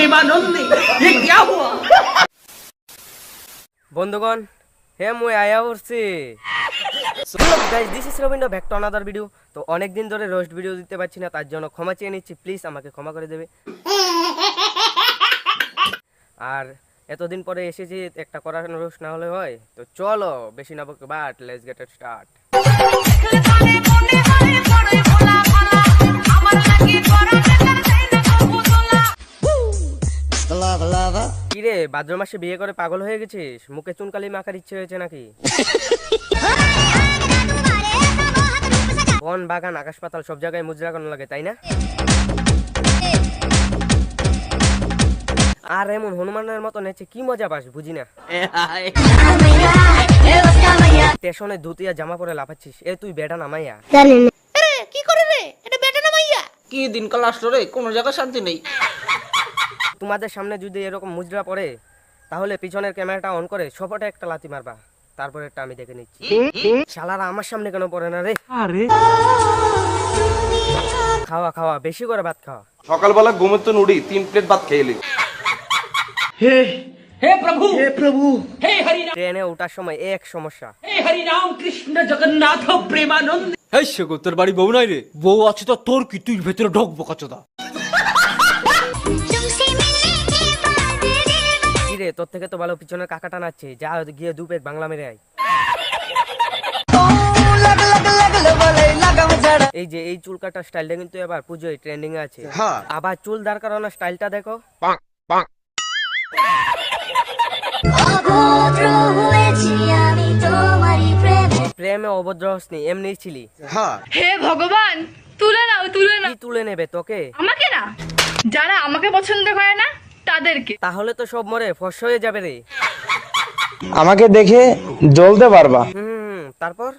प्रेमानंदी ये क्या हुआ বন্ধুগণ হে মুই আয়া পড়ছি। Guys this is Rabindra back to another video. তো অনেক দিন ধরে রোস্ট ভিডিও দিতে পারছি না, তার জন্য ক্ষমা চেয়ে নিচ্ছি, প্লিজ আমাকে ক্ষমা করে দেবে। আর এতদিন পরে এসেছি, একটা করার রোস্ট না হলে হয়? তো চলো বেশি না বকে but let's get it start. কিরে ভাদ্র মাসে বিয়ে করে পাগল হয়ে গেছিস? মুখে চুনকালি মাখার ইচ্ছে হয়েছে নাকি? বন বাগান আকাশ পাতাল সব জায়গায় মুজ লাগানো লাগে, তাই না? আর এমন হনুমানের মতো নেচে কি মজা পাস বুঝি না। স্টেশনে ধুতিয়া জামা পরে লাফাচ্ছিস, এ তুই বেটা নামাইয়া? কি করে রে এটা বেটা না মাইয়া কি দিন কাল আসলো রে, কোন জায়গা শান্তি নেই। তোমাদের সামনে যদি এরকম মুজরা পড়ে তাহলে পিছনের ক্যামেরাটা অন করে সপটে একটা লাথি মারবা, তারপরে একটা আমি দেখে নিচ্ছি। শালারা আমার সামনে কেন পড়ে না রে? আরে খাওয়া খাওয়া বেশি করে ভাত খাওয়া। সকালবেলা ঘুমের তো নুড়ি 3 প্লেট ভাত খেয়ে हे प्रभु हे हरि राम ট্রেনে ওঠার সময় এক সমস্যা। हे हरि राम कृष्ण जगन्नाथ प्रेमानंद এই শেগো তোর বাড়ি বউ নাই রে? বউ আছে তো তোর কি, তুই ভেতরে ঢোক বোকাচোদা। কি রে তোর থেকে তো ভালো পিছনের কাকাটা নাচছে, যা গিয়ে দু পেট বাংলা মেরে আয়। এই যে এই চুল কাটার স্টাইলটা কিন্তু এবার পুজোয় ট্রেন্ডিং এ আছে। আবার চুল দাঁড় করানোর স্টাইলটা দেখো। প্রেমে অভদ্র হসনি, এমনি ছিলি। হে ভগবান তুলে নাও কি তুলে নেবে তোকে? আমাকে না, যারা আমাকে পছন্দ করে না তাদেরকে। তাহলে তো সব মরে ফস হয়ে যাবে রে। আমাকে দেখে জ্বলতে পারবা, তারপর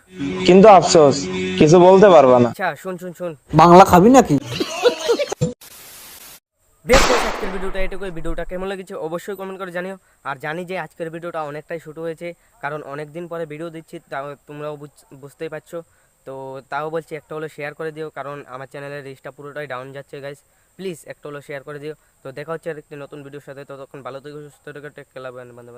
কিন্তু আফসোস কিছু বলতে পারবা না। আচ্ছা শুন শুন শুন, বাংলা খাবি নাকি? বেশ আজকের ভিডিওটা এটুকুই। ভিডিওটা কেমন লেগেছে অবশ্যই কমেন্ট করে জানিও। আর জানি যে আজকের ভিডিওটা অনেকটাই ছোট হয়েছে, কারণ অনেক দিন পরে ভিডিও দিচ্ছি, তাও তোমরাও বুঝতেই পারছো। তো তাও বলছি একটা হলো শেয়ার করে দিও, কারণ আমার চ্যানেলের রিচটা পুরোটাই ডাউন যাচ্ছে গাইস। প্লিজ একটা হলো শেয়ার করে দিও। তো দেখা হচ্ছে আর একটি নতুন ভিডিওর সাথে, ততক্ষণ ভালো থেকে সুস্থ থেকে টেক কেয়ার, বান্ধব।